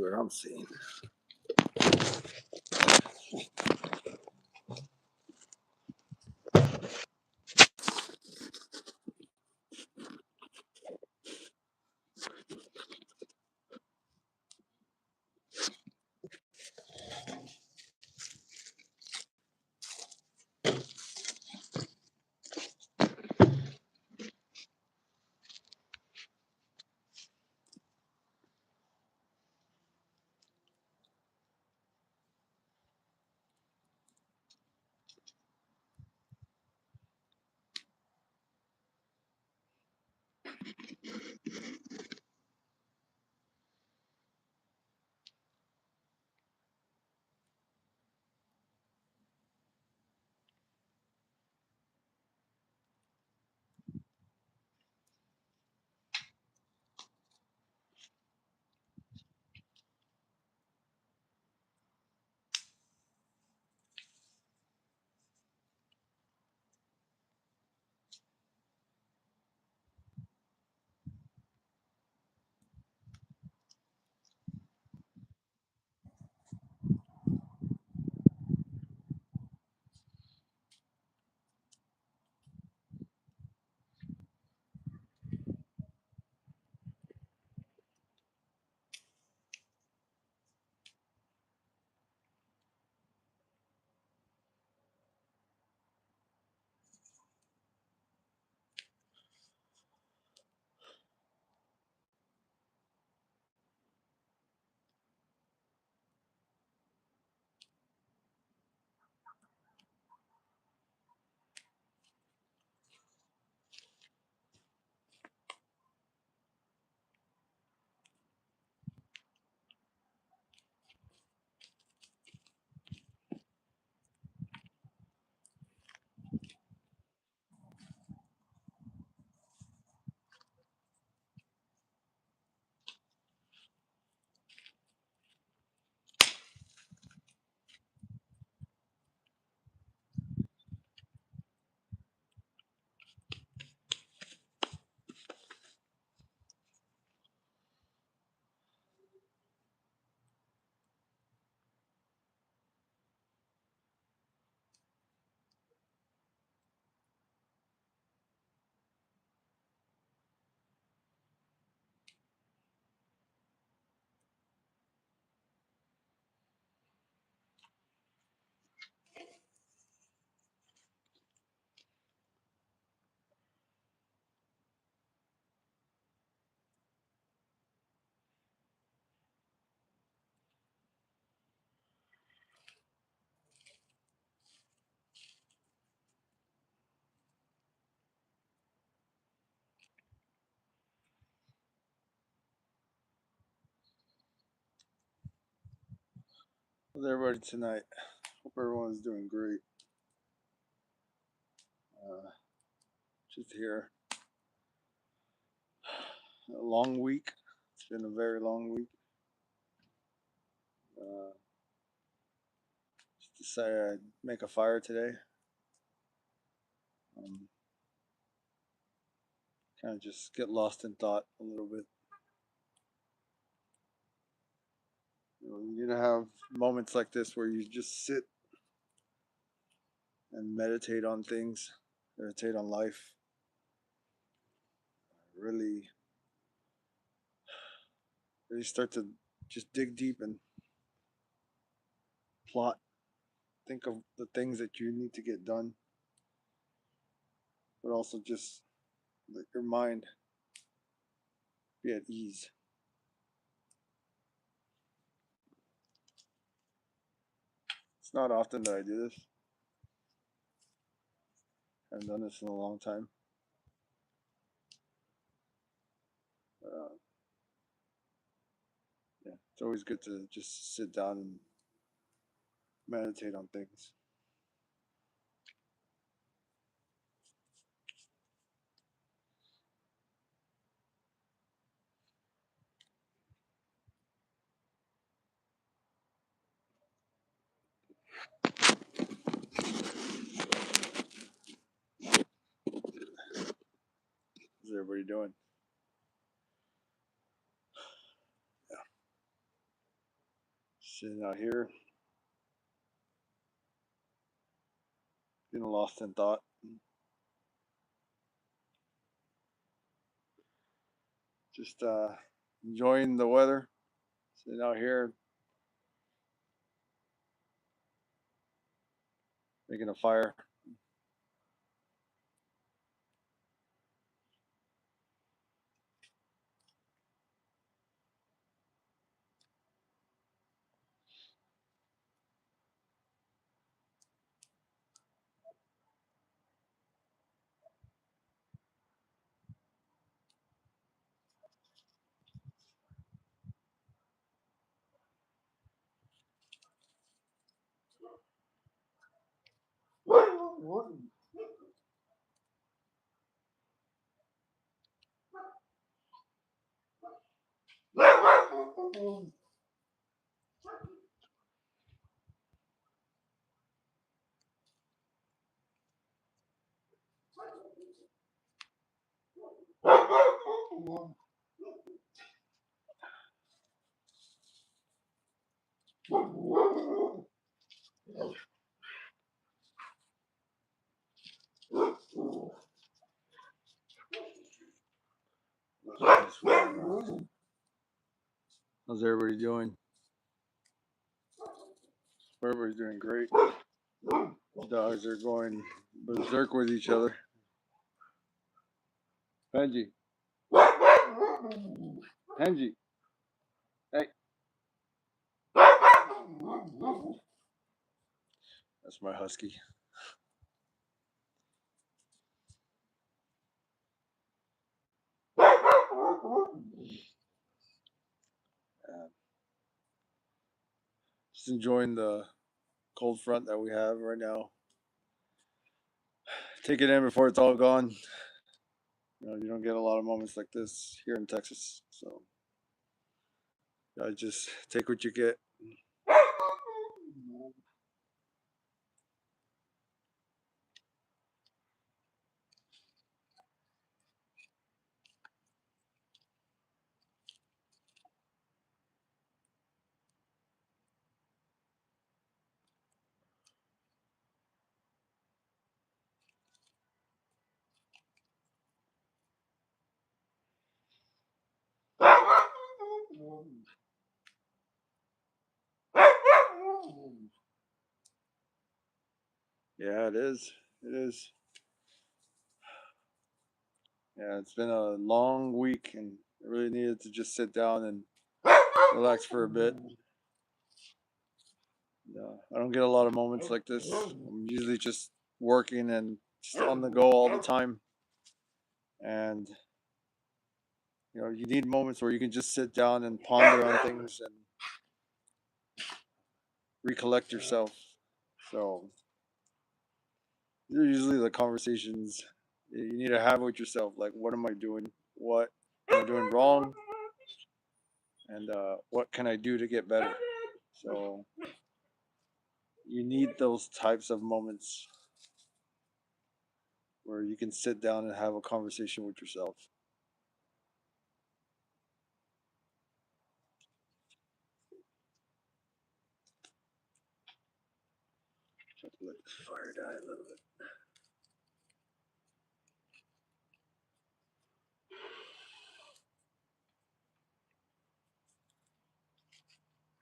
what I'm seeing. How's everybody tonight? Hope everyone's doing great. Just here. A long week. It's been a very long week. Uh, just decided I'd make a fire today. Kind of just get lost in thought a little bit. You have moments like this where you just sit and meditate on things, meditate on life. Really, really start to just dig deep and plot. Think of the things that you need to get done, but also just let your mind be at ease. It's not often that I do this. I haven't done this in a long time. Uh, yeah, it's always good to just sit down and meditate on things. How's everybody doing? Sitting out here, getting lost in thought. Just enjoying the weather. Sitting out here, making a fire. How's everybody doing? Everybody's doing great. Dogs are going berserk with each other. Benji. Benji. Hey. That's my husky. Just enjoying the cold front that we have right now. Take it in before it's all gone. You don't get a lot of moments like this here in Texas, so I just take what you get. Yeah, it is. It is. Yeah, it's been a long week, and I really needed to just sit down and relax for a bit. I don't get a lot of moments like this. I'm usually just working and just on the go all the time. And you need moments where you can just sit down and ponder on things and recollect yourself. So these are usually the conversations you need to have with yourself. Like, what am I doing? What am I doing wrong? And what can I do to get better? So you need those types of moments where you can sit down and have a conversation with yourself. Let this fire die a little bit.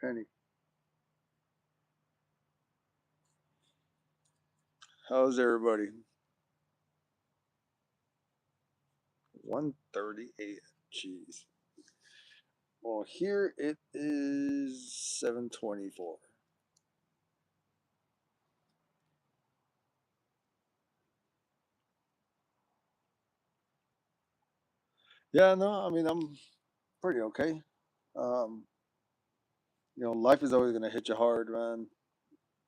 Penny, how's everybody? 1:38. Jeez. Well, here it is 7:24. Yeah, no, I mean I'm pretty okay. Um, life is always gonna hit you hard, man.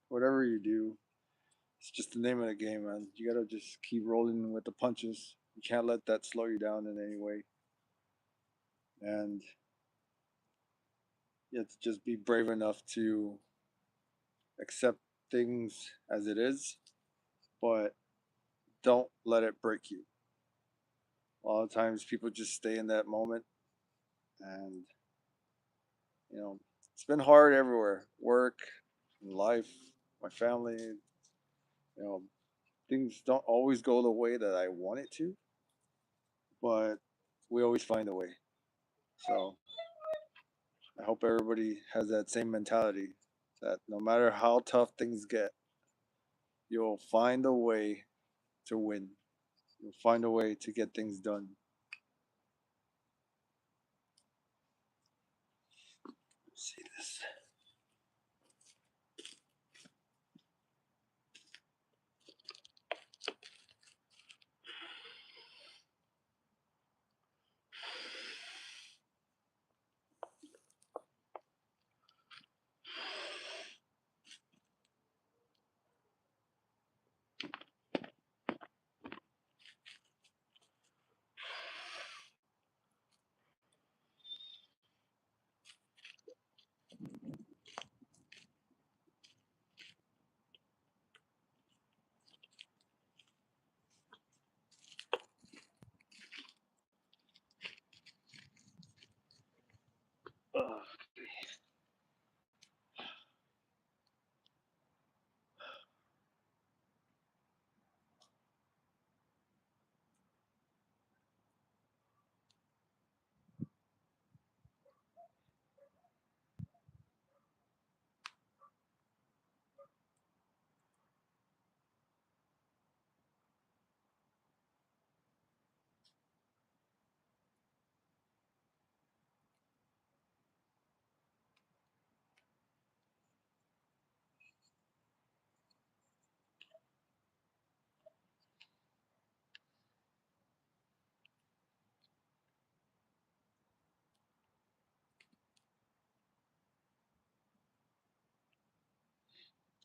Whatever you do, it's just the name of the game, man. You gotta just keep rolling with the punches. You can't let that slow you down in any way, and you have to just be brave enough to accept things as it is, but don't let it break you. A lot of times, people just stay in that moment, and you know it's been hard everywhere. Work, life, my family. You know, things don't always go the way that I want it to, but we always find a way. So I hope everybody has that same mentality that no matter how tough things get, you'll find a way to win. You'll find a way to get things done. Let's see this.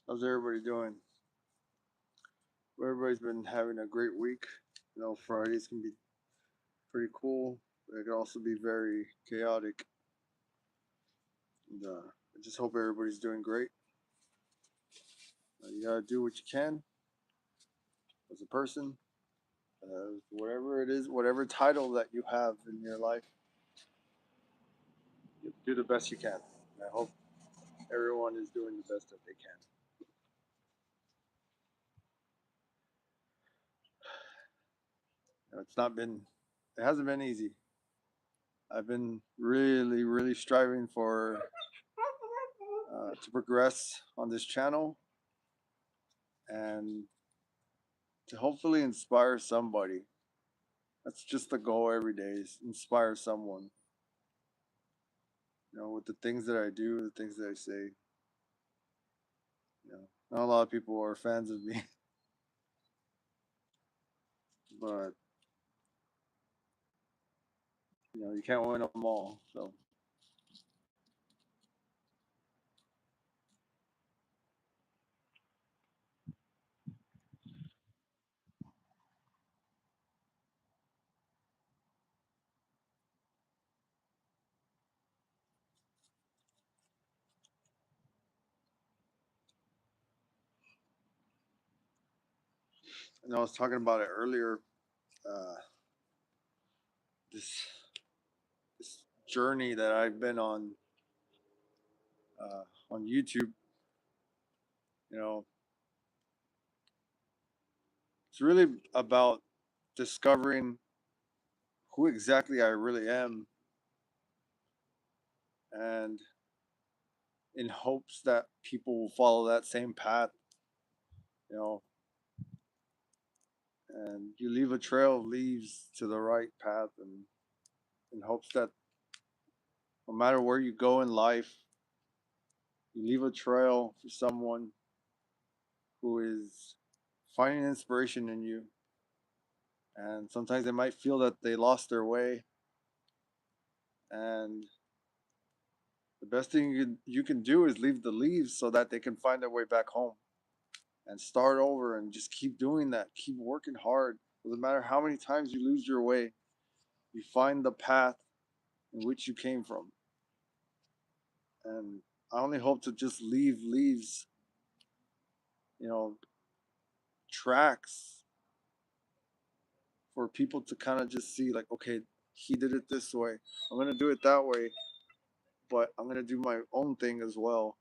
How's everybody doing? Everybody's been having a great week. Fridays can be pretty cool, but it can also be very chaotic. And I just hope everybody's doing great. You gotta do what you can as a person, whatever it is, whatever title that you have in your life, you do the best you can. And I hope everyone is doing the best that they can. It's not been, it hasn't been easy. I've been really, really striving for to progress on this channel and to hopefully inspire somebody. That's just the goal every day is inspire someone. With the things that I do, the things that I say. Not a lot of people are fans of me, but you can't win them all. So I was talking about it earlier. Uh, this this journey that I've been on YouTube. You know, it's really about discovering who exactly I really am, and in hopes that people will follow that same path. You know, and you leave a trail of leaves to the right path, and in hopes that no matter where you go in life, you leave a trail for someone who is finding inspiration in you. And sometimes they might feel that they lost their way. And the best thing you can do is leave the leaves so that they can find their way back home and start over and just keep doing that. Keep working hard. Doesn't matter how many times you lose your way, you find the path in which you came from. And I only hope to just leave leaves, you know, tracks for people to kind of just see, like, okay, he did it this way. I'm going to do it that way. but I'm gonna do my own thing as well.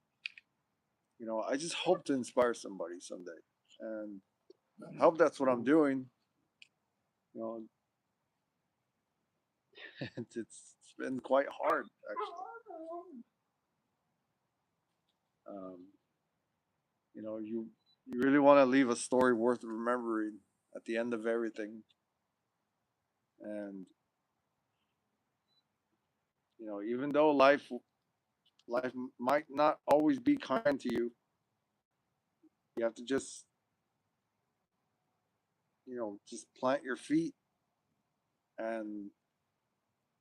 I just hope to inspire somebody someday, and I hope that's what I'm doing. You know, it's been quite hard actually. Um, you really want to leave a story worth remembering at the end of everything, and even though life might not always be kind to you, you have to just plant your feet and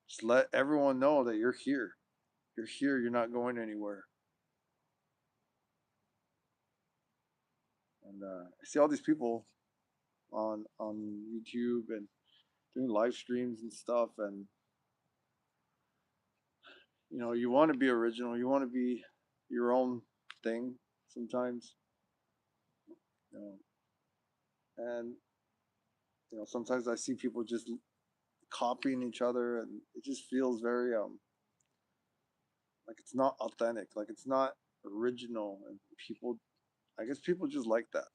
just let everyone know that you're here. You're here. You're not going anywhere. And I see all these people on YouTube and doing live streams and stuff, and you want to be original. You want to be your own thing sometimes. You know, and sometimes I see people just copying each other, and it just feels very like it's not authentic, like it's not original, and I guess people just like that.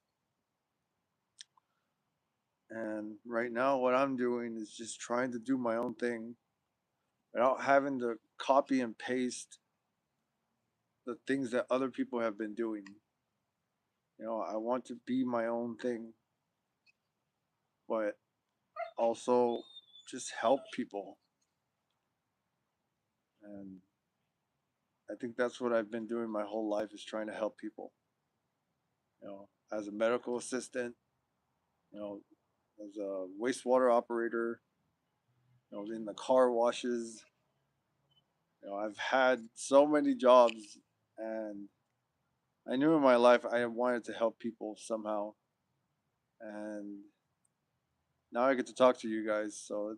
And right now, what I'm doing is just trying to do my own thing without having to copy and paste the things that other people have been doing. I want to be my own thing, but also just help people. And I think that's what I've been doing my whole life, is trying to help people. As a medical assistant, you know, as a wastewater operator, in the car washes. I've had so many jobs, and I knew in my life I wanted to help people somehow. And now I get to talk to you guys, so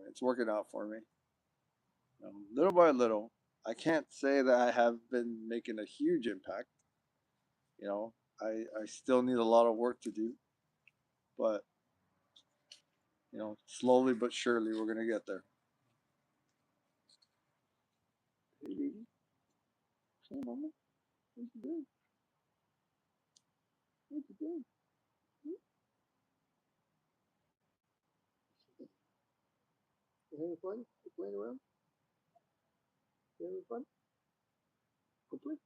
it's working out for me. Little by little, I can't say that I have been making a huge impact. You know, I still need a lot of work to do, but slowly but surely we're gonna get there. Hey, baby. Say, mama, what you doing? What you doing? Hmm? You having fun? You playing around? You having fun? Go play.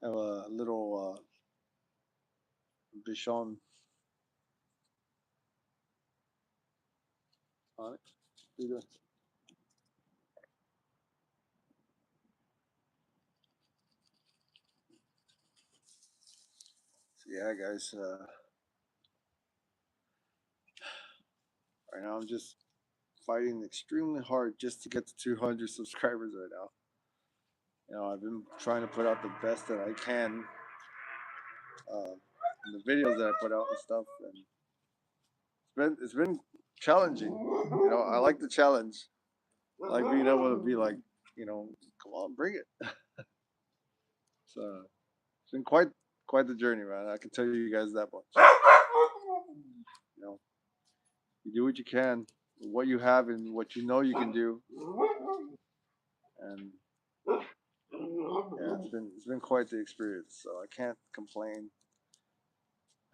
Have a little Bichon on it. What you doing? So yeah, guys. Right now I'm just fighting extremely hard just to get to 200 subscribers right now. I've been trying to put out the best that I can in the videos that I put out and stuff, and it's been challenging. I like the challenge. I like being able to be like, come on, bring it. So it's been quite the journey, man. I can tell you guys that much. You know, you do what you can, what you have, and what you know you can do, and yeah, it's been quite the experience. So I can't complain,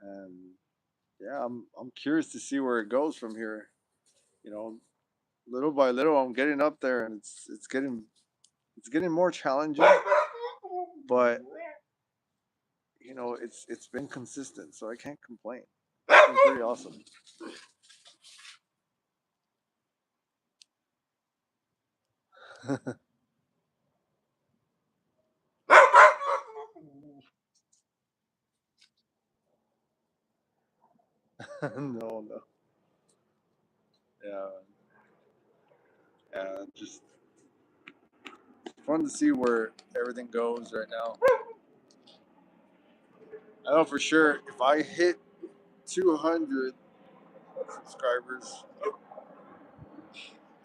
and yeah, I'm curious to see where it goes from here. You know, little by little, I'm getting up there, and it's getting more challenging, but it's been consistent, so I can't complain. It's been pretty awesome. No, no, yeah, yeah, just fun to see where everything goes right now. I know for sure if I hit 200 subscribers,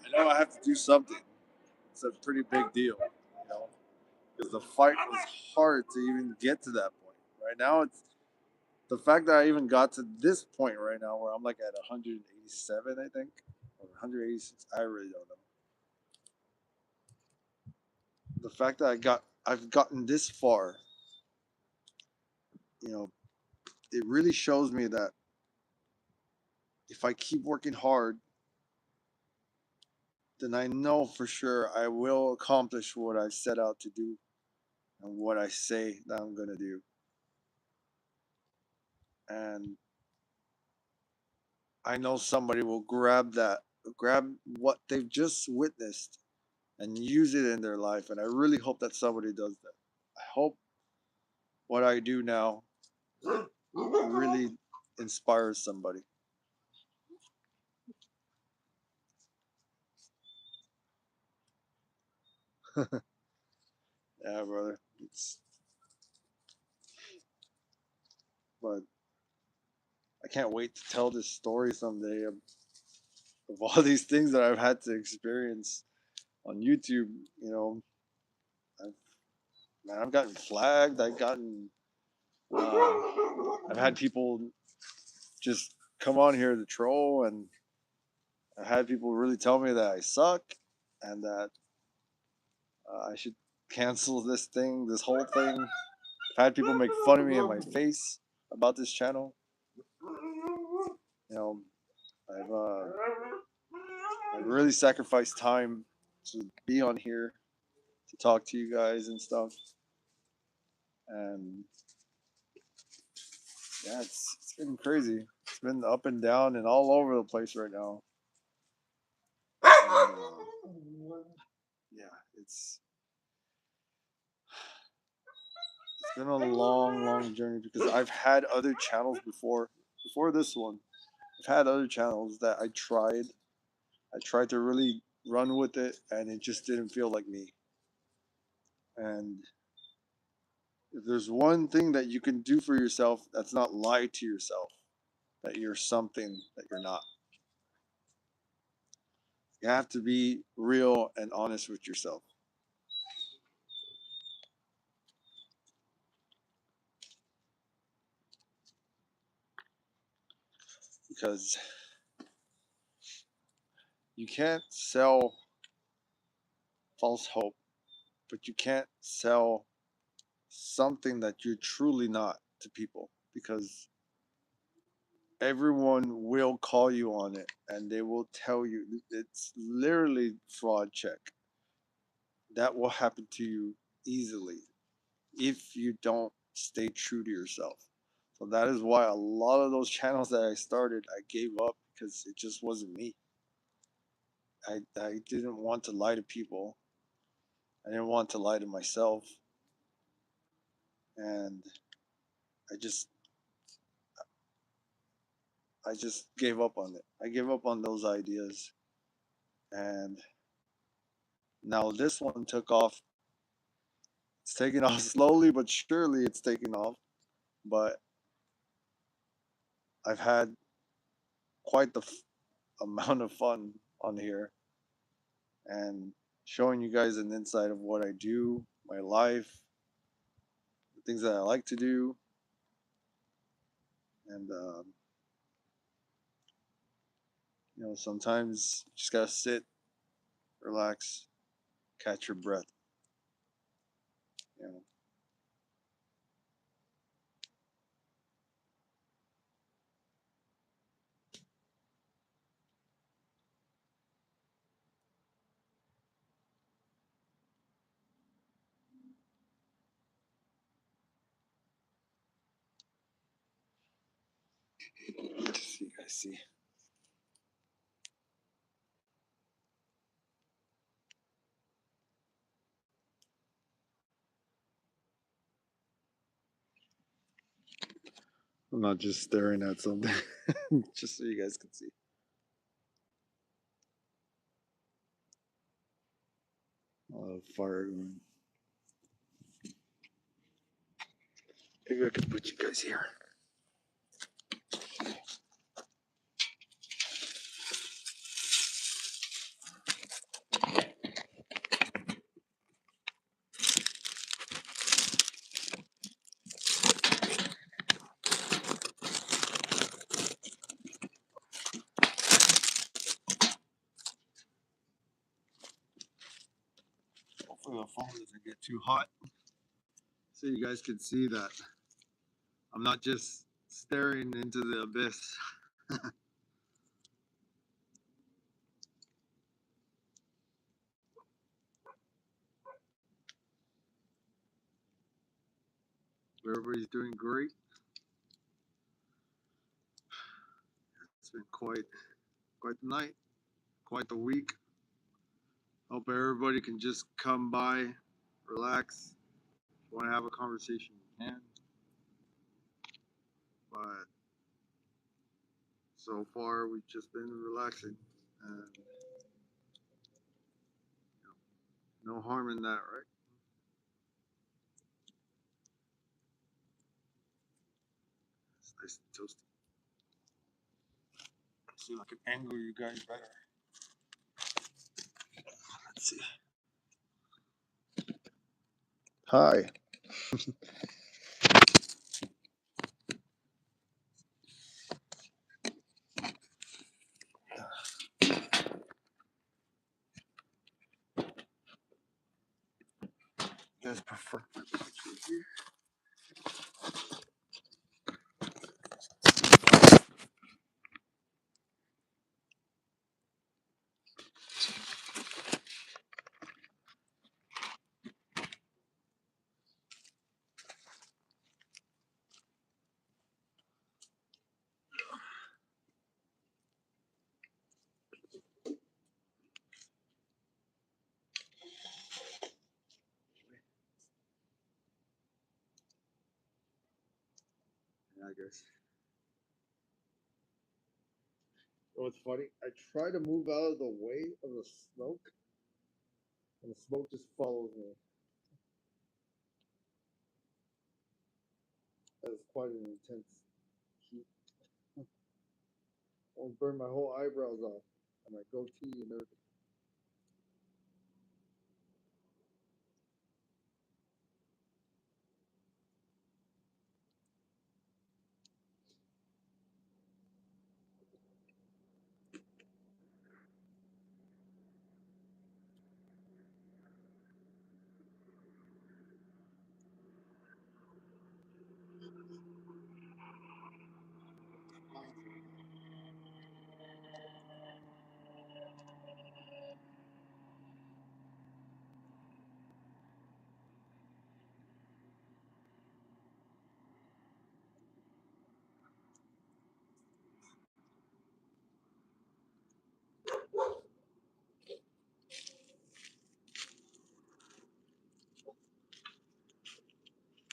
I know I have to do something. It's a pretty big deal, because the fight was hard to even get to that point. Right now, it's the fact that I even got to this point right now, where I'm like at 187, I think, or 186. I really don't know. the fact that I've gotten this far, you know, it really shows me that if I keep working hard, then I know for sure I will accomplish what I set out to do and what I say that I'm going to do. And I know somebody will grab what they've just witnessed and use it in their life. And I really hope that somebody does that. I hope what I do now really inspires somebody. Yeah, brother. But I can't wait to tell this story someday of all these things that I've had to experience on YouTube. You know, I've, man, I've gotten flagged. I've had people just come on here to troll, and I've had people really tell me that I suck and that I should cancel this whole thing. I've had people make fun of me in my face about this channel. You know, I've I've really sacrificed time to be on here to talk to you guys and stuff. And yeah, it's been crazy. It's been up and down and all over the place right now. And, yeah, it's been a long journey because I've had other channels before this one. I've had other channels that I tried. I tried to really run with it, and it just didn't feel like me. And if there's one thing that you can do for yourself, that's not lie to yourself that you're something that you're not. You have to be real and honest with yourself. Because you can't sell false hope, but you can't sell something that you're truly not to people because everyone will call you on it and they will tell you it's literally fraud check. That will happen to you easily if you don't stay true to yourself. So that is why a lot of those channels that I started, I gave up because it just wasn't me. I didn't want to lie to people. I didn't want to lie to myself. And I just I just gave up on it. I gave up on those ideas. And now this one took off. It's taking off slowly but surely it's taking off. But I've had quite the amount of fun on here and showing you guys an insight of what I do, my life, the things that I like to do. And, sometimes you just gotta sit, relax, catch your breath. You know, see, I see. I'm not just staring at something, just so you guys can see. Fire going. Maybe I can put you guys here. so the phone doesn't get too hot. So you guys can see that I'm not just staring into the abyss. Everybody's doing great. It's been quite the night, quite the week. Hope everybody can just come by, relax. If you want to have a conversation, you can. But so far, we've just been relaxing, and no harm in that, right? It's nice and toasty. See if I can angle you guys better. Let's see. Hi. You guys prefer my picture here? Yeah, I guess. You know what's funny? I try to move out of the way of the smoke, and the smoke just follows me. That is quite an intense heat. Almost burned my whole eyebrows off, and my goatee and everything.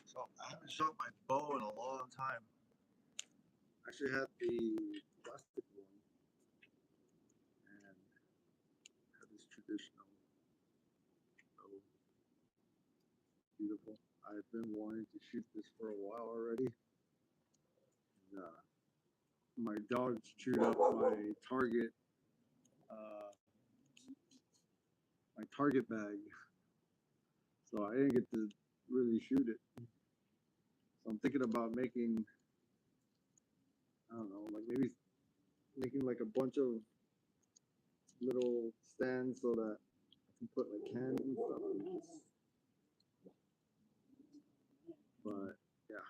So I haven't shot my bow in a long time. I actually had the plastic one, and had this traditional bow. Beautiful. I've been wanting to shoot this for a while already. And, my dogs chewed up uh, my target bag, so I didn't get to really shoot it. So I'm thinking about making, I don't know, like maybe making like a bunch of little stands so that I can put like cans and stuff in this. But yeah,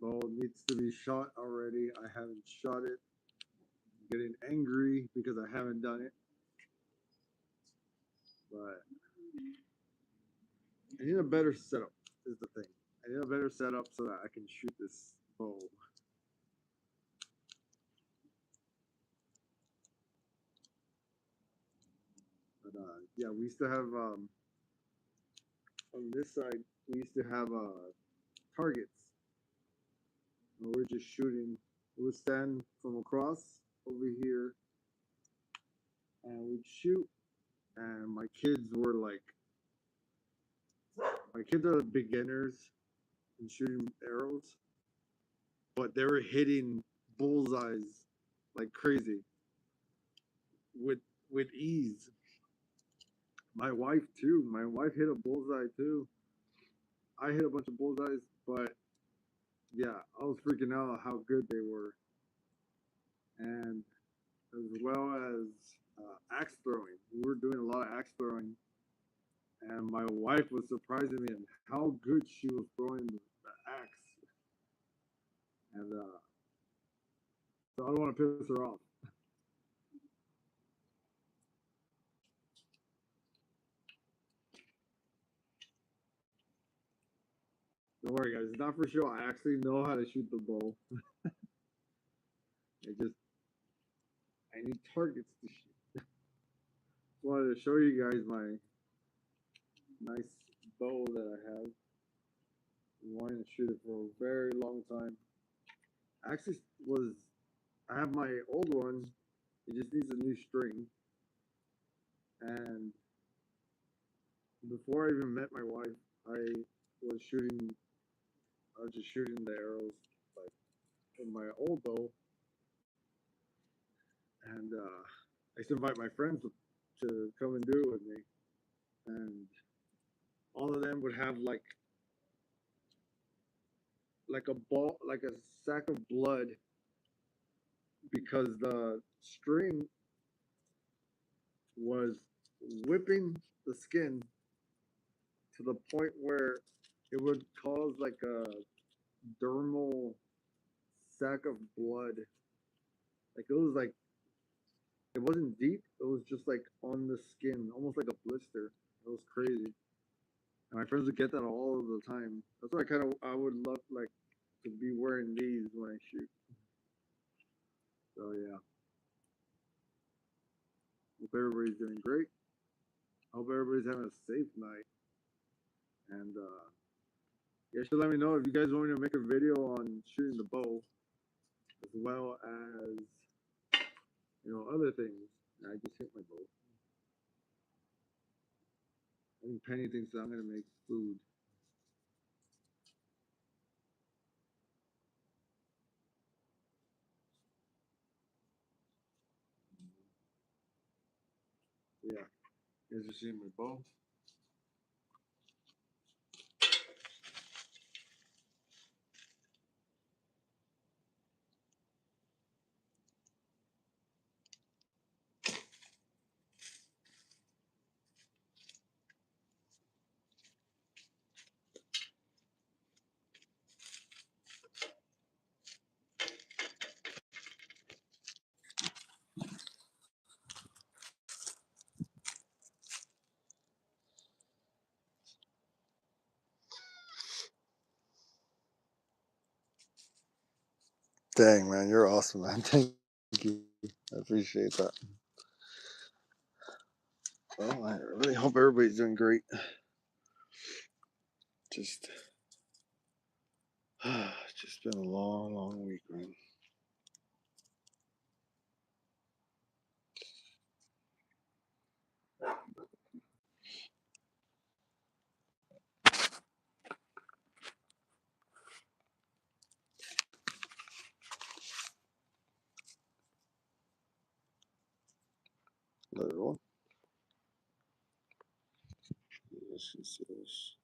bow needs to be shot already. I haven't shot it. I'm getting angry because I haven't done it. But I need a better setup is the thing. I need a better setup so that I can shoot this bow. But yeah, we used to have on this side we used to have targets. And we're just shooting. We would stand from across over here, and we'd shoot. And my kids are beginners in shooting arrows, but they were hitting bullseyes like crazy with ease. My wife too. My wife hit a bullseye too. I hit a bunch of bullseyes, but yeah, I was freaking out how good they were, and as well as axe throwing. We were doing a lot of axe throwing, and my wife was surprising me on how good she was throwing the axe, and so I don't want to piss her off. Don't worry, guys. It's not for show. I actually know how to shoot the bow. I just I need targets to shoot. Just wanted to show you guys my nice bow that I have. Been wanting to shoot it for a very long time. Actually, was I have my old one. It just needs a new string. And before I even met my wife, I was shooting. I was just shooting the arrows like with my old bow, and I used to invite my friends to come and do it with me, and all of them would have like a ball, like a sack of blood, because the string was whipping the skin to the point where it would cause like a dermal sack of blood. Like it was like it wasn't deep. It was just like on the skin, almost like a blister. It was crazy. And my friends would get that all of the time. That's why I would love like to be wearing these when I shoot. So yeah. Hope everybody's doing great. Hope everybody's having a safe night. And you should let me know if you guys want me to make a video on shooting the bow, as well as other things. I just hit my bow. I think Penny thinks that I'm gonna make food. Yeah. You guys are seeing my bow. Dang, man, you're awesome, man. Thank you. I appreciate that. Well, I really hope everybody's doing great. Just, just been a long, long week, man. Another one. Let's see this.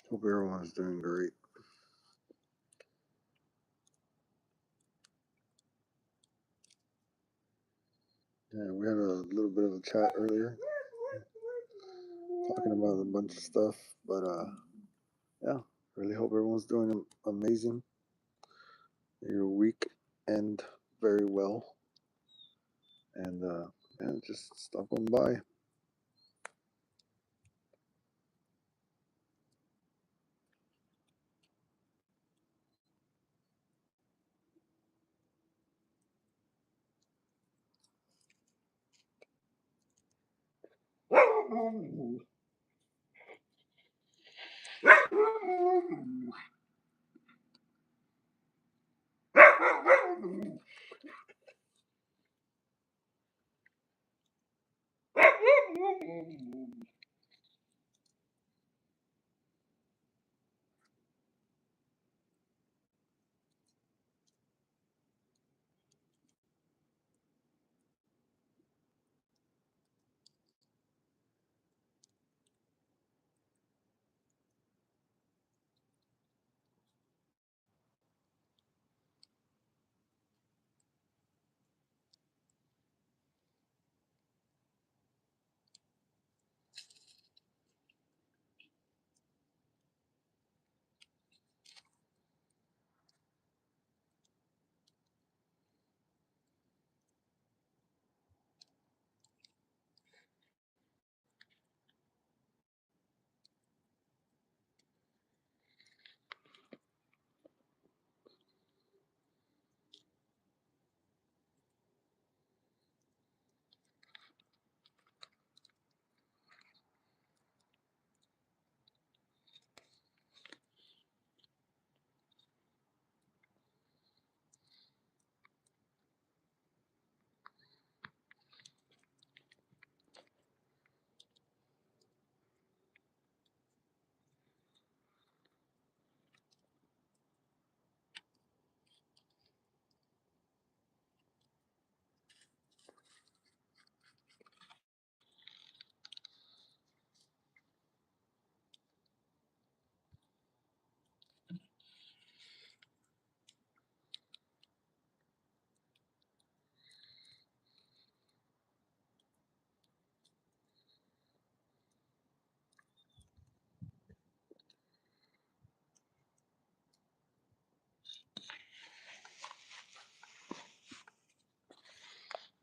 Hope everyone's doing great. Yeah, we had a little bit of a chat earlier, talking about a bunch of stuff, but yeah, really hope everyone's doing amazing. Your week end very well, and yeah, just stopping by.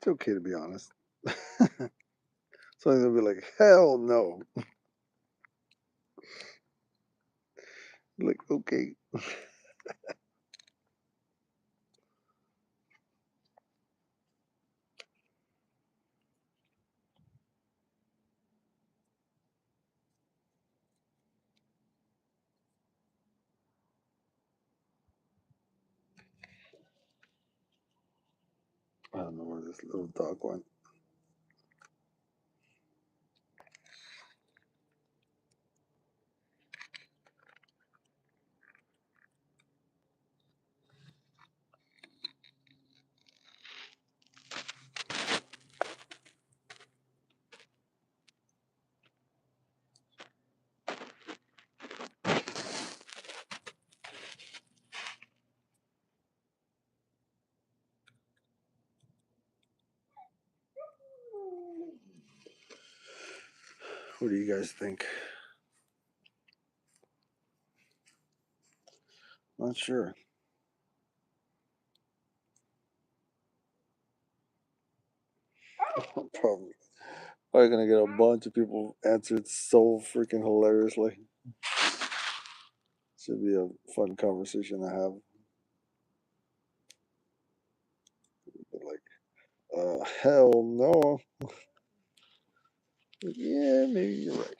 It's okay to be honest. So they'll be like, hell no. Like, okay. I don't know where this little dog went. What do you guys think? Not sure. Probably. Probably gonna get a bunch of people answered so freaking hilariously. Should be a fun conversation to have. But like, hell no. Yeah, maybe you're right.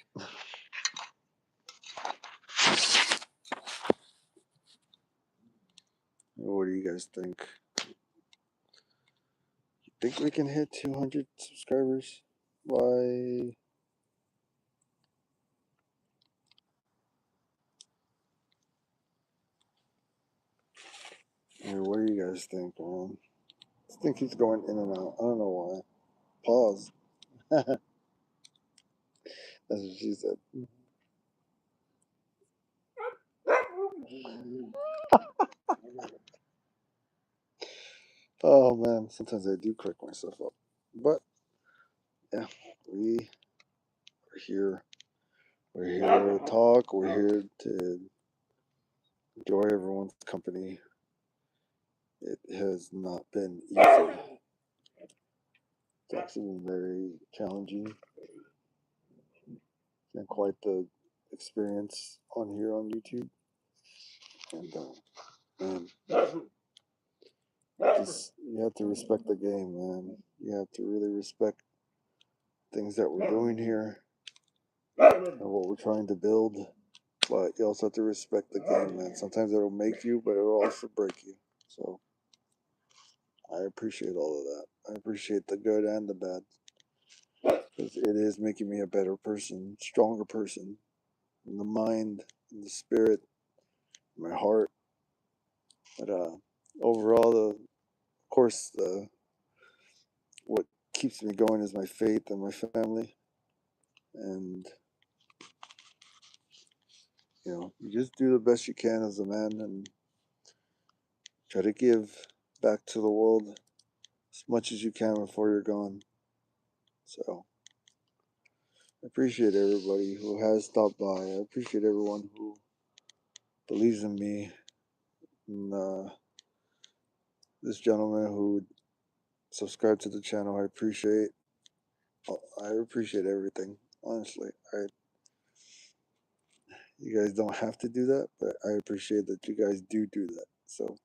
What do you guys think? Think we can hit 200 subscribers by? Or what do you guys think, man? This thing keeps going in and out. I don't know why. Pause. That's what she said. Oh man, sometimes I do crack myself up. But yeah, we are here. We're here to talk. We're here to enjoy everyone's company. It has not been easy. It's actually been very challenging and quite the experience on here on YouTube. And man, just you have to respect the game, man. You have to really respect things that we're doing here and what we're trying to build. But you also have to respect the game, man. Sometimes it'll make you, but it'll also break you. So I appreciate all of that. I appreciate the good and the bad. Because it is making me a better person, stronger person, in the mind, in the spirit, in my heart. But overall, of course, what keeps me going is my faith and my family. And you just do the best you can as a man and try to give back to the world as much as you can before you're gone. So I appreciate everybody who has stopped by. I appreciate everyone who believes in me. And this gentleman who subscribed to the channel, I appreciate. I appreciate everything. Honestly, you guys don't have to do that, but I appreciate that you guys do that. So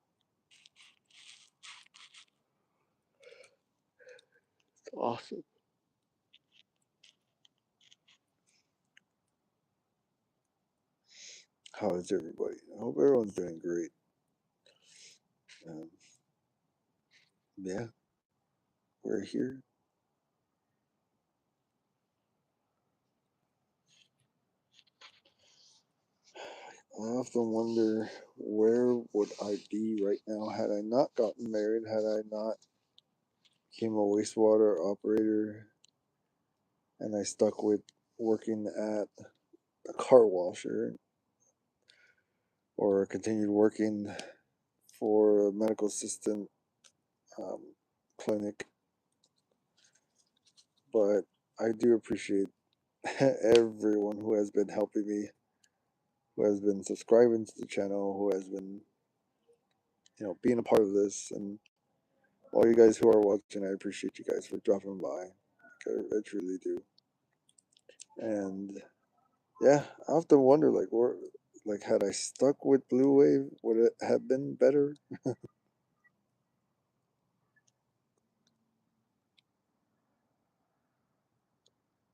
it's awesome. How is everybody? I hope everyone's doing great. Um, yeah, we're here. I often wonder where would I be right now had I not gotten married, had I not became a wastewater operator, and I stuck with working at a car washer or continued working for a medical assistant um, clinic. But I do appreciate everyone who has been helping me, who has been subscribing to the channel, who has been, being a part of this, and all you guys who are watching. I appreciate you guys for dropping by. I truly do. And yeah, I often wonder, had I stuck with Blue Wave, would it have been better?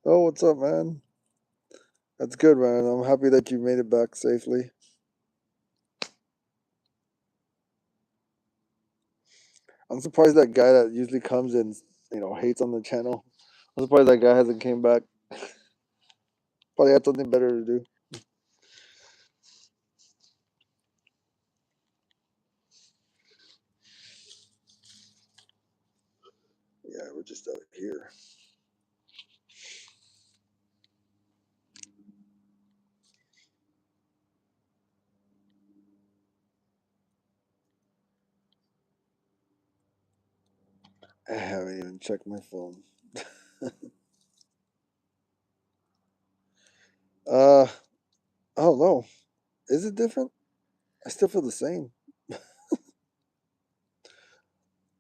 Oh, what's up, man? That's good, man. I'm happy that you made it back safely. I'm surprised that guy that usually comes and hates on the channel. I'm surprised that guy hasn't came back. Probably had something better to do. Yeah, we're just out here. I haven't even checked my phone. I don't know. Is it different? I still feel the same. I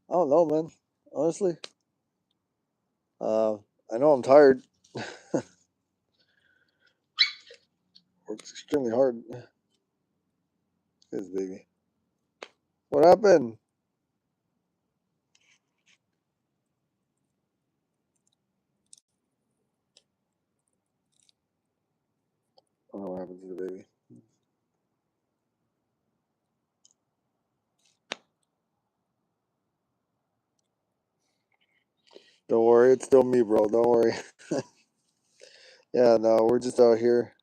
don't know, man. Honestly, uh, I know I'm tired. Works extremely hard. Yes, baby. What happened? I don't know what happened to the baby. Don't worry, it's still me, bro. Don't worry. Yeah, no, we're just out here,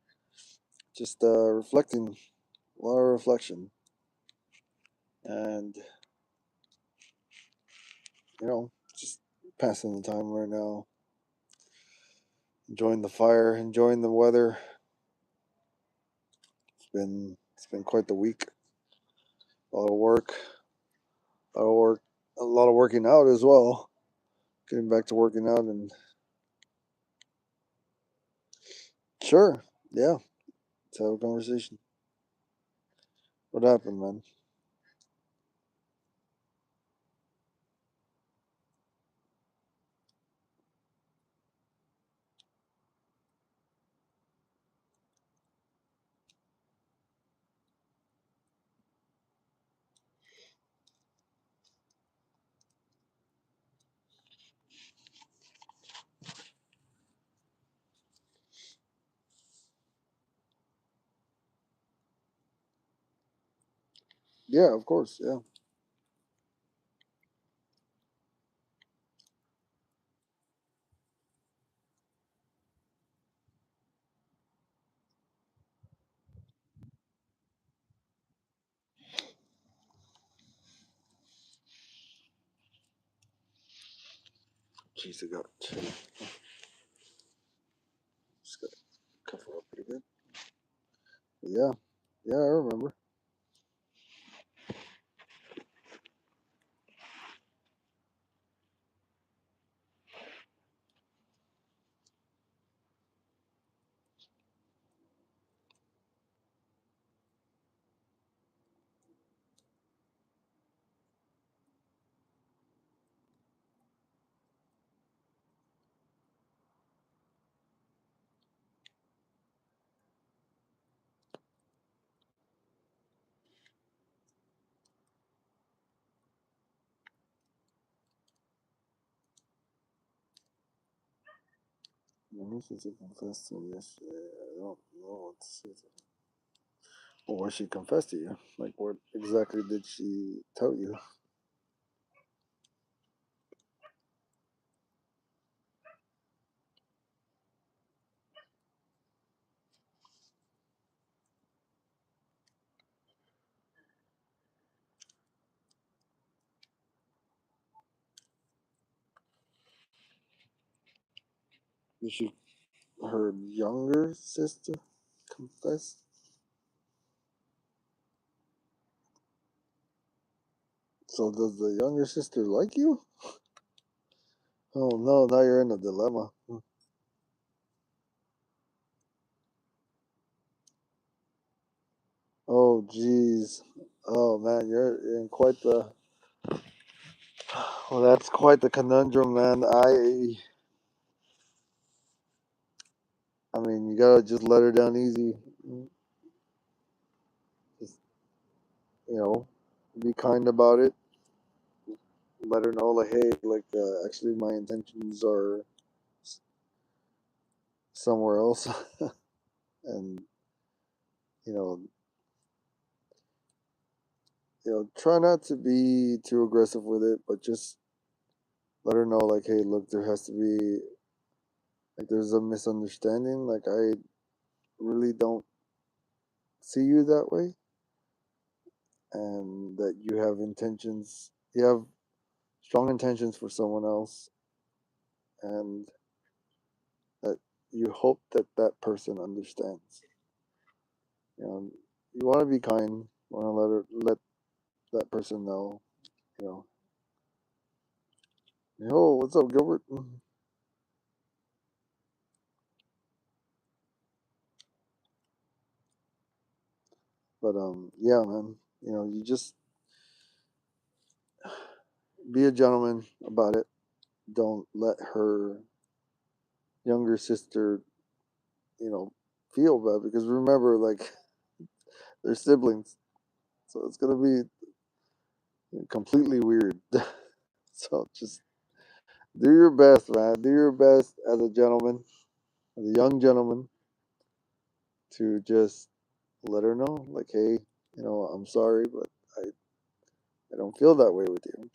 just reflecting, a lot of reflection, and just passing the time right now, enjoying the fire, enjoying the weather. It's been It's been quite the week. A lot of work, a lot of work, a lot of working out as well. Getting back to working out and sure, yeah, let's have a conversation. What happened, man? Yeah, of course, yeah. Jeez, I got just got to cover up pretty good. But yeah, yeah, I remember. Maybe since you confessed to me yesterday, I don't know what to say to her. Well, what she confessed to you? Like, what exactly did she tell you? Did she, her younger sister, confess? So does the younger sister like you? Oh no, now you're in a dilemma. Oh geez. Oh man, you're in quite the. Well, that's quite the conundrum, man. I mean, you gotta just let her down easy. Just be kind about it. Let her know, like, hey, like, actually, my intentions are somewhere else, and you know, try not to be too aggressive with it, but just let her know, like, hey, look, there has to be, like, there's a misunderstanding. Like, I really don't see you that way, and that you have strong intentions for someone else, and that you hope that that person understands. You know, you want to be kind, want to let that person know, you know, yo, what's up, Gilbert? But yeah, man, you just be a gentleman about it. Don't let her younger sister, you know, feel bad because remember, like, they're siblings, so it's gonna be completely weird. So just do your best, man. Do your best as a gentleman, as a young gentleman, to just let her know, like, hey, I'm sorry, but I, I don't feel that way with you.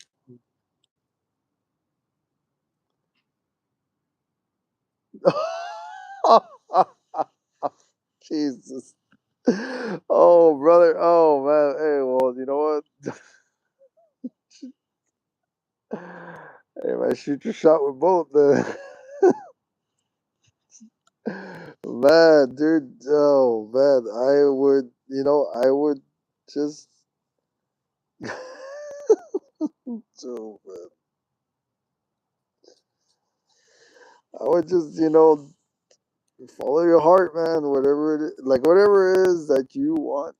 Jesus. Oh, brother. Oh, man. Hey, well, you know what? Hey, man, shoot your shot with both. Then. Man, dude, oh man, I would, I would just, oh man, I would just, follow your heart, man. Whatever it is, like whatever it is that you want,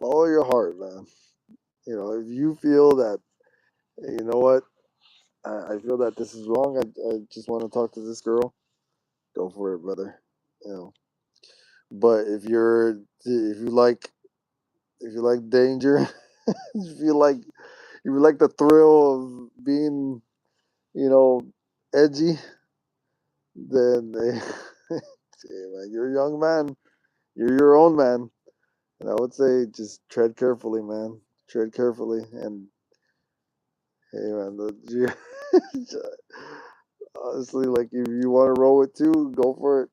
follow your heart, man. If you feel that, hey, you know what, I feel that this is wrong. I just want to talk to this girl. Go for it, brother. You know, but if you like danger, if you like the thrill of being, you know, edgy, then hey, man, you're a young man. You're your own man. And I would say just tread carefully, man. Tread carefully. And hey, man, honestly, like if you want to roll it too, go for it.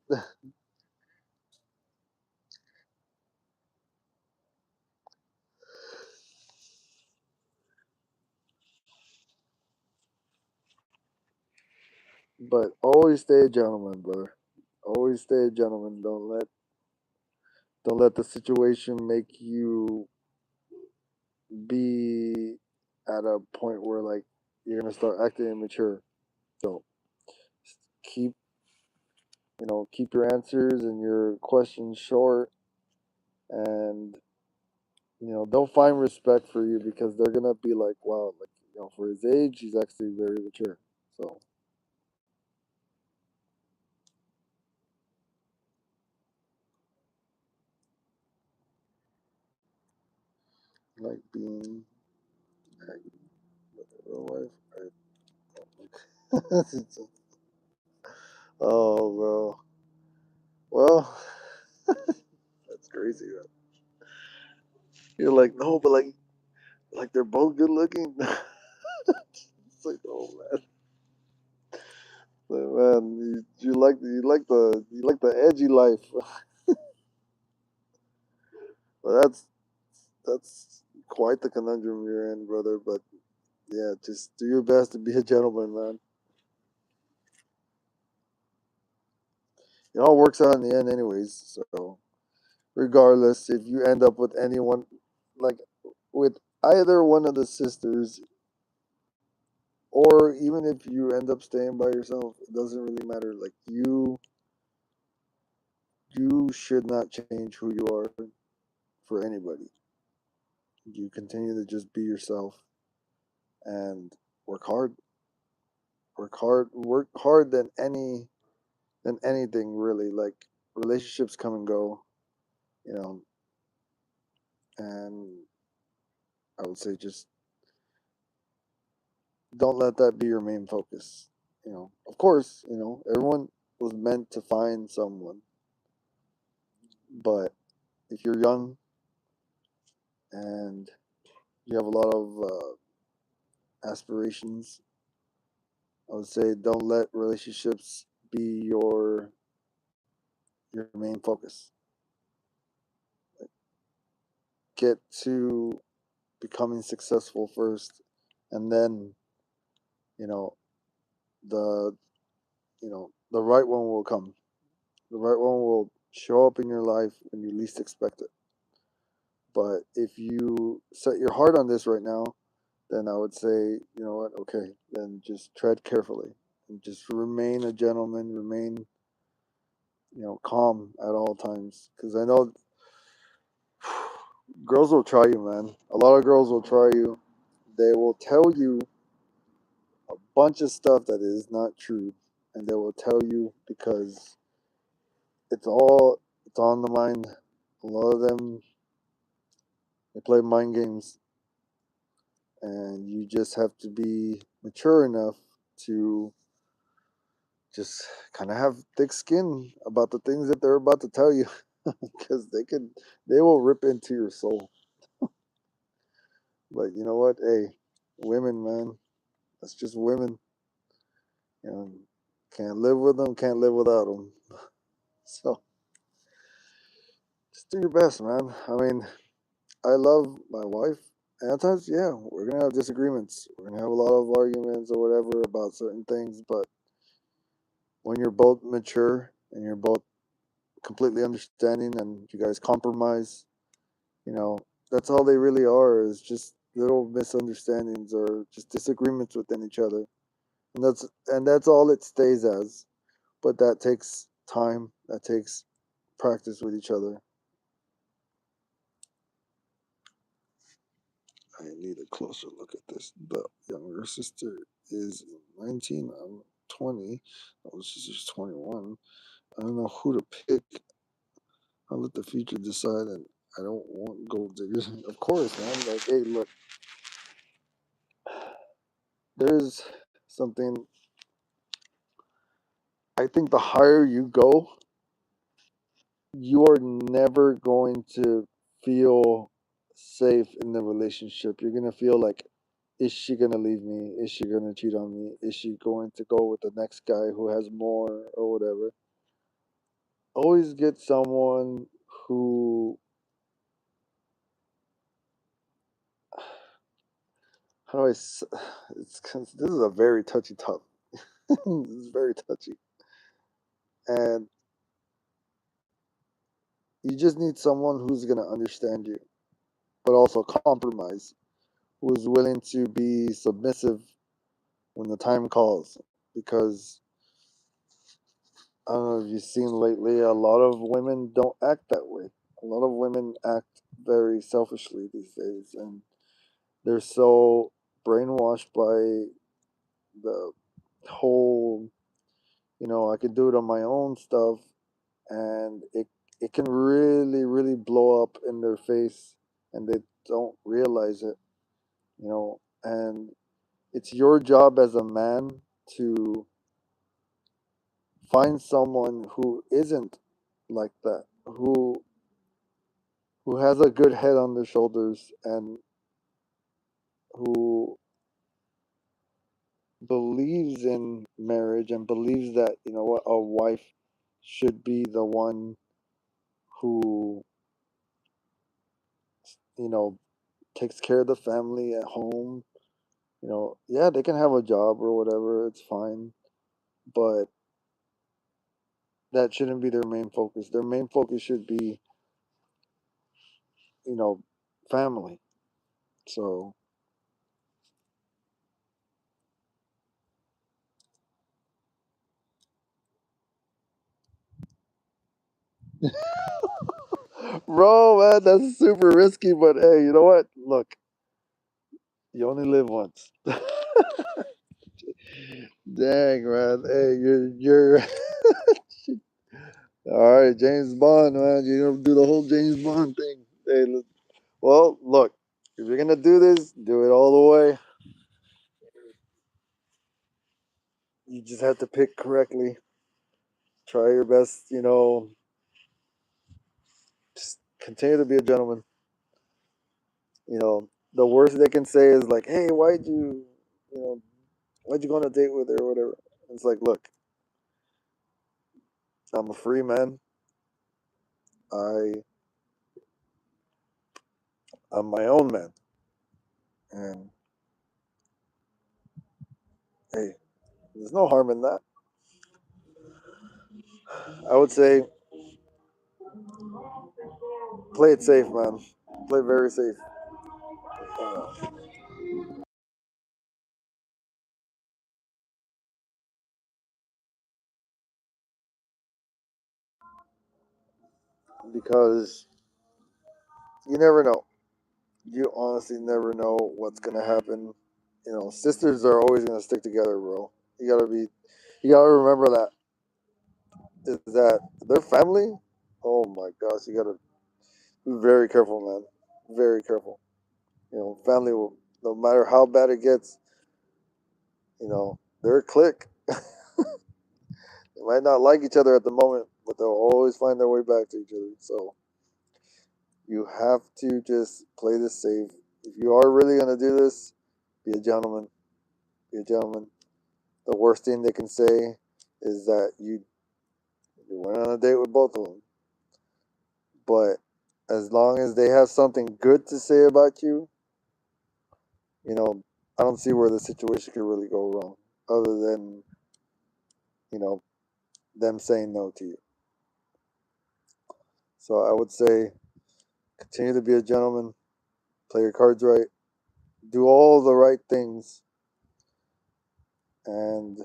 But always stay a gentleman, brother. Always stay a gentleman. Don't let the situation make you be at a point where like you're gonna start acting immature. So keep keep your answers and your questions short, and they'll find respect for you because they're gonna be like, wow, like for his age, he's actually very mature. So like being like with a real wife. Oh, bro. Well, that's crazy. Man. You're like, no, but like they're both good looking. It's like, oh man, man, you like the edgy life. Well, that's quite the conundrum you're in, brother. But yeah, just do your best to be a gentleman, man. It all works out in the end, anyways. So regardless, if you end up with anyone, like with either one of the sisters, or even if you end up staying by yourself, it doesn't really matter. Like you should not change who you are for anybody. You continue to just be yourself and work hard. Work hard than anything really. Like relationships come and go, you know, and I would say just don't let that be your main focus. Of course, everyone was meant to find someone, but if you're young and you have a lot of aspirations, I would say don't let relationships be your main focus. Get to becoming successful first, and then you know the the right one will come. The right one will show up in your life when you least expect it. But if you set your heart on this right now, then I would say, you know what, okay, then just tread carefully and just remain a gentleman, remain, calm at all times. Because I know girls will try you, man. A lot of girls will try you. They will tell you a bunch of stuff that is not true, and they will tell you because it's on the mind. A lot of them they play mind games, and you just have to be mature enough to just kind of have thick skin about the things that they're about to tell you because they will rip into your soul. But you know what, hey, women, man, that's just women. you know can't live with them, can't live without them. So just do your best, man. I mean, I love my wife, and at times, yeah, we're gonna have disagreements, we're gonna have a lot of arguments or whatever about certain things, but when you're both mature and you're both completely understanding and you guys compromise. You know, that's all they really are, is just little misunderstandings or just disagreements within each other. And that's all it stays as. But that takes time, that takes practice with each other. I need a closer look at this. The younger sister is 19. I'm 20. Oh, she's just 21. I don't know who to pick. I'll let the future decide, and I don't want gold diggers. Of course, man. Like, hey, look, there's something. I think the higher you go, you are never going to feel safe in the relationship. You're gonna feel like, is she gonna leave me? Is she gonna cheat on me? Is she going to go with the next guy who has more or whatever? Always get someone who, how do it's this is a very touchy topic. It's very touchy, and you just need someone who's gonna understand you, but also compromise, who is willing to be submissive when the time calls. Because I don't know if you've seen lately, a lot of women don't act that way. A lot of women act very selfishly these days, and they're so brainwashed by the whole, I can do it on my own stuff, and it can really, really blow up in their face, and they don't realize it, and it's your job as a man to find someone who isn't like that, who has a good head on their shoulders, and who believes in marriage and believes that, what, a wife should be the one who, you know takes care of the family at home. Yeah, they can have a job or whatever, it's fine, but that shouldn't be their main focus. Their main focus should be, you know family. So, bro, man, that's super risky, but hey, you know what? Look, you only live once. Dang, man. Hey, you're all right, James Bond, man. You don't do the whole James Bond thing. Hey, well, look, if you're gonna do this, do it all the way. You just have to pick correctly. Try your best, just continue to be a gentleman. The worst they can say is like, "Hey, why'd you go on a date with her or whatever?" It's like, look, I'm a free man. I I'm my own man, and hey, there's no harm in that. I would say play it safe, man. Play very safe. Because you never know. You honestly never know what's gonna happen. Sisters are always gonna stick together, bro. You gotta remember that. Is that their family? Oh my gosh, you gotta be very careful, man. Very careful. Family will, no matter how bad it gets, they're a clique. They might not like each other at the moment, but they'll always find their way back to each other. So you have to just play this safe. If you are really gonna do this, be a gentleman. Be a gentleman. The worst thing they can say is that you went on a date with both of them. But as long as they have something good to say about you, you know, I don't see where the situation could really go wrong, other than you know them saying no to you. So I would say continue to be a gentleman, play your cards right, do all the right things, and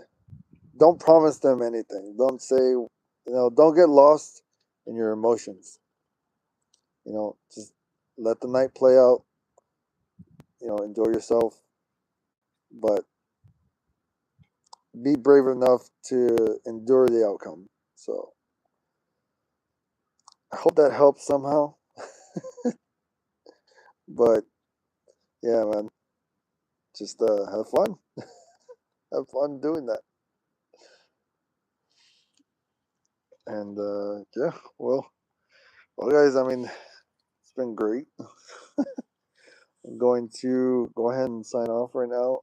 don't promise them anything. Don't say, don't get lost in your emotions. Just let the night play out. Enjoy yourself, but be brave enough to endure the outcome. So I hope that helps somehow. But yeah, man, just have fun. Have fun doing that. And yeah, well, guys, I mean, it's been great. I'm going to go ahead and sign off right now.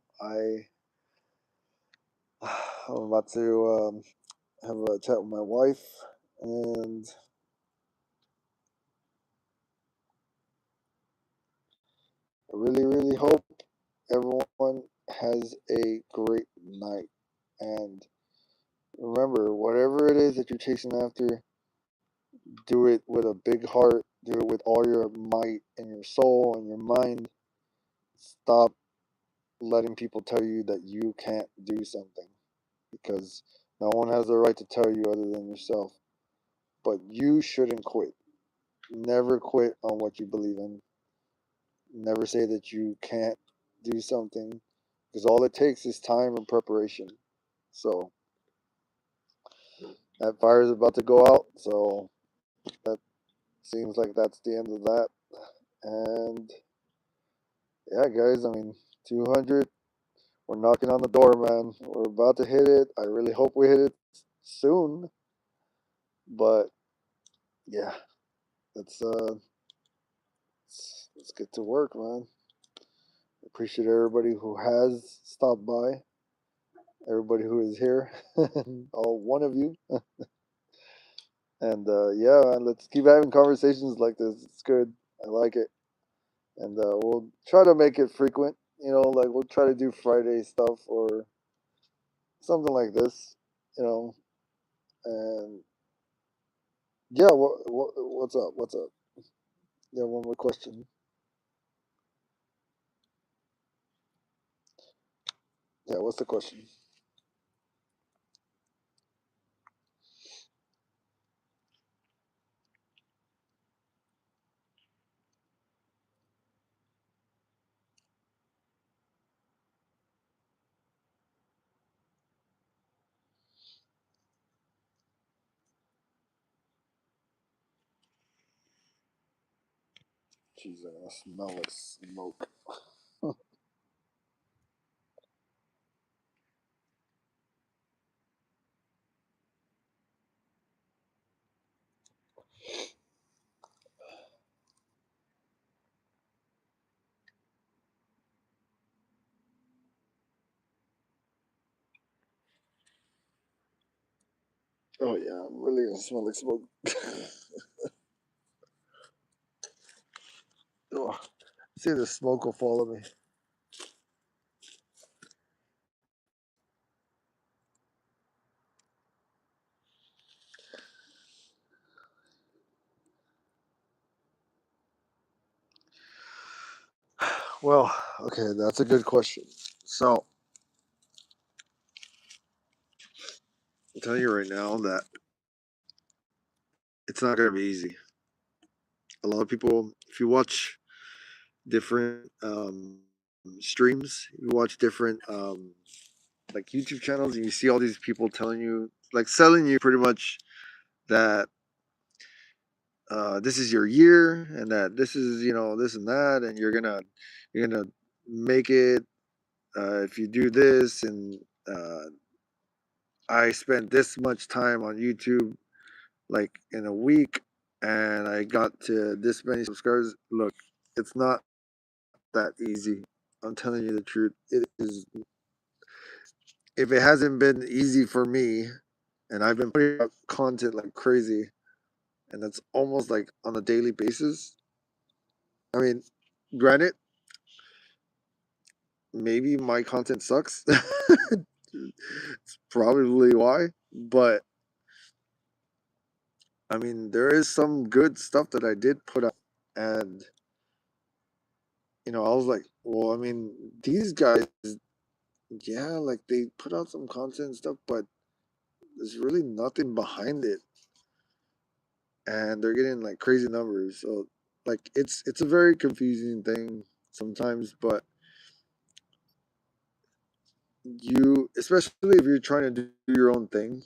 I'm about to have a chat with my wife, and I really, really hope everyone has a great night. And remember, whatever it is that you're chasing after, do it with a big heart. Do it with all your might and your soul and your mind. Stop letting people tell you that you can't do something, because no one has the right to tell you other than yourself. But you shouldn't quit. Never quit on what you believe in. Never say that you can't do something, because all it takes is time and preparation. So that fire is about to go out. So that seems like that's the end of that. And yeah, guys, I mean, 200, we're knocking on the door, man. We're about to hit it. I really hope we hit it soon. But yeah, let's let's get to work, man. Appreciate everybody who has stopped by, everybody who is here, all one of you. And yeah, man, let's keep having conversations like this. It's good. I like it. And we'll try to make it frequent. Like we'll try to do Friday stuff or something like this. You know, and yeah, what's up? What's up? Yeah, one more question. Yeah, what's the question? Jeez, I smell like smoke. Oh yeah, I'm really gonna smell like smoke. Oh, see, the smoke will follow me. Well, okay, that's a good question. So, I'll tell you right now that it's not gonna be easy. A lot of people, if you watch different streams, you watch different like YouTube channels, and you see all these people telling you, like selling you pretty much that this is your year, and that this is this and that, and you're gonna make it if you do this, and uh, I spent this much time on YouTube, like in a week, and I got to this many subscribers. Look, it's not that easy. I'm telling you the truth. It is. If it hasn't been easy for me, and I've been putting out content like crazy, and that's almost like on a daily basis. I mean, granted, maybe my content sucks. It's probably why, but I mean, there is some good stuff that I did put out, and I was like, well, I mean, these guys, yeah, like they put out some content and stuff, but there's really nothing behind it, and they're getting like crazy numbers. So, like, it's a very confusing thing sometimes, but especially if you're trying to do your own thing,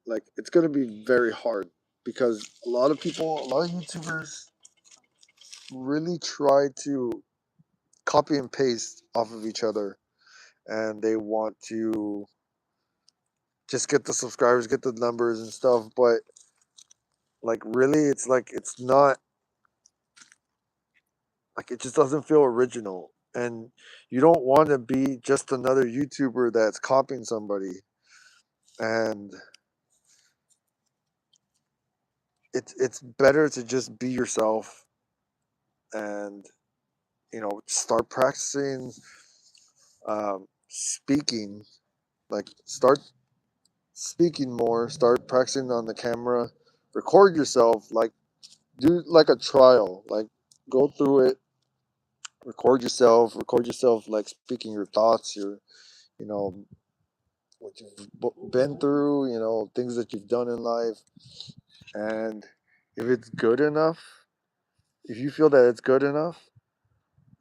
like it's gonna be very hard because a lot of YouTubers really try to copy and paste off of each other, and they want to just get the subscribers, get the numbers and stuff. But like, really, it's like it's not like it just doesn't feel original, and you don't want to be just another YouTuber that's copying somebody. And it's better to just be yourself and start practicing speaking. Like, start speaking more, start practicing on the camera, record yourself, like do like a trial, like go through it, record yourself like speaking your thoughts, your you know what you've been through, things that you've done in life. And if it's good enough, if you feel that it's good enough,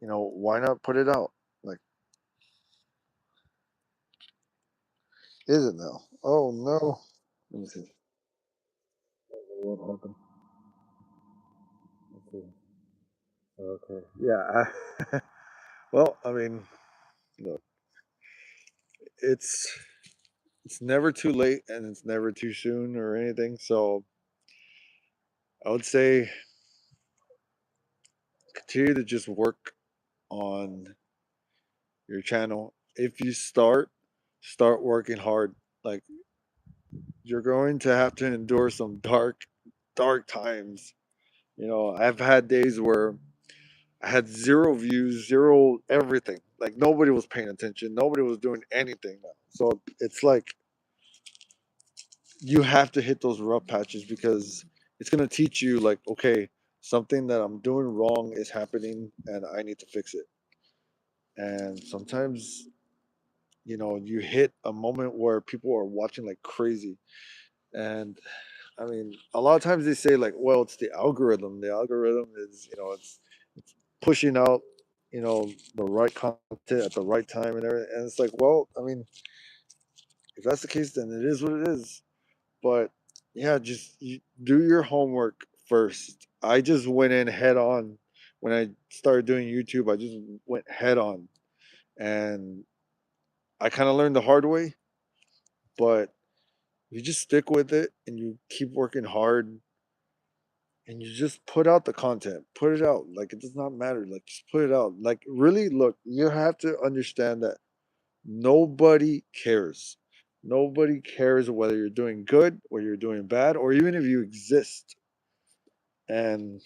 why not put it out? Like, is it now? Oh no. Let me see. What happened? Let's see. Okay. Yeah. Well, I mean, look, it's it's never too late and it's never too soon or anything. So I would say continue to just work on your channel. If you start working hard. Like, you're going to have to endure some dark times. I've had days where I had zero views, zero everything. Like, nobody was paying attention, nobody was doing anything. So it's like you have to hit those rough patches because it's gonna teach you, like, okay, something that I'm doing wrong is happening and I need to fix it. And sometimes, you hit a moment where people are watching like crazy. And I mean, a lot of times they say like, well, it's the algorithm. The algorithm is, it's pushing out, the right content at the right time and everything. And it's like, well, I mean, if that's the case, then it is what it is. But yeah, just do your homework first. I just went in head on when I started doing YouTube. I just went head on, and I kind of learned the hard way. But you just stick with it and you keep working hard and you just put out the content. Put it out. Like, it does not matter. Like, just put it out. Like, really, look, you have to understand that nobody cares. Nobody cares whether you're doing good or you're doing bad, or even if you exist. And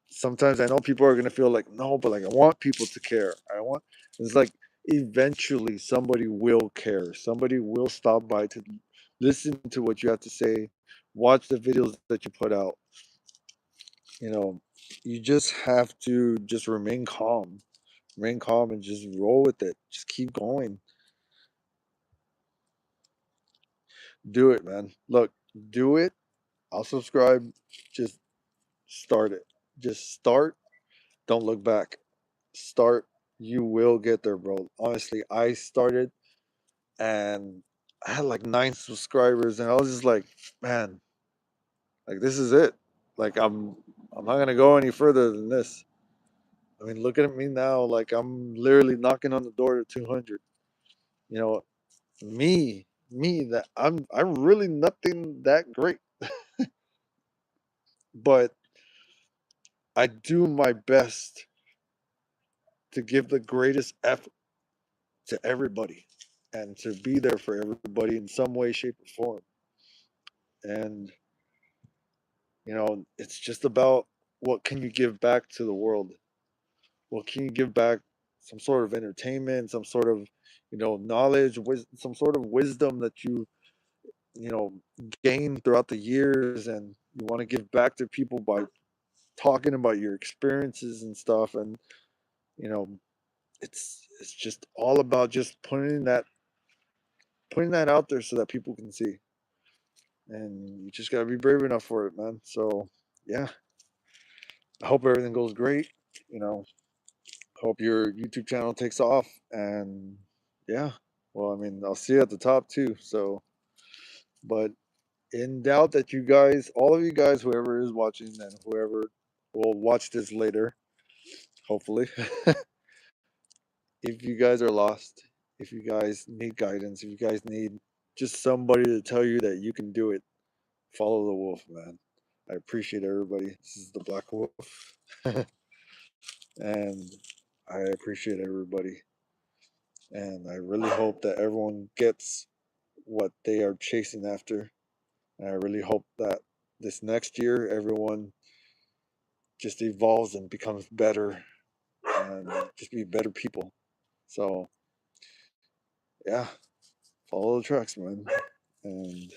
sometimes I know people are gonna feel like, no, but like, I want people to care. It's like, eventually somebody will care. Somebody will stop by to listen to what you have to say, watch the videos that you put out. You know, you just have to just remain calm, and just roll with it. Just keep going. Do it, man. Look, do it. I'll subscribe. Just start it. Just start. Don't look back. Start. You will get there, bro. Honestly, I started and I had like 9 subscribers, and I was just like, man, like, this is it. Like, I'm not gonna go any further than this. I mean, look at me now. Like, I'm literally knocking on the door to 200. You know, me that I'm really nothing that great, but I do my best to give the greatest effort to everybody and to be there for everybody in some way, shape, or form. And it's just about, what can you give back to the world? What can you give back? Some sort of entertainment, some sort of knowledge, some sort of wisdom that you know, gained throughout the years, and you want to give back to people by talking about your experiences and stuff. And you know, it's just all about just putting that out there so that people can see. And you just gotta be brave enough for it, man. So yeah, I hope everything goes great. You know, hope your YouTube channel takes off. And yeah, well, I mean, I'll see you at the top too. So, but in doubt that you guys, all of you guys, whoever is watching and whoever will watch this later, hopefully, if you guys are lost, if you guys need guidance, if you guys need just somebody to tell you that you can do it, follow the wolf, man. I appreciate everybody. This is the Black Wolf. And I appreciate everybody. And I really hope that everyone gets what they are chasing after. And I really hope that this next year, everyone just evolves and becomes better and just be better people. So, yeah, follow the tracks, man. And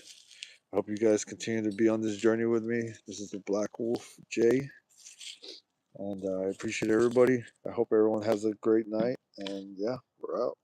I hope you guys continue to be on this journey with me. This is the Black Wolf Jay. And I appreciate everybody. I hope everyone has a great night. And yeah, we're out.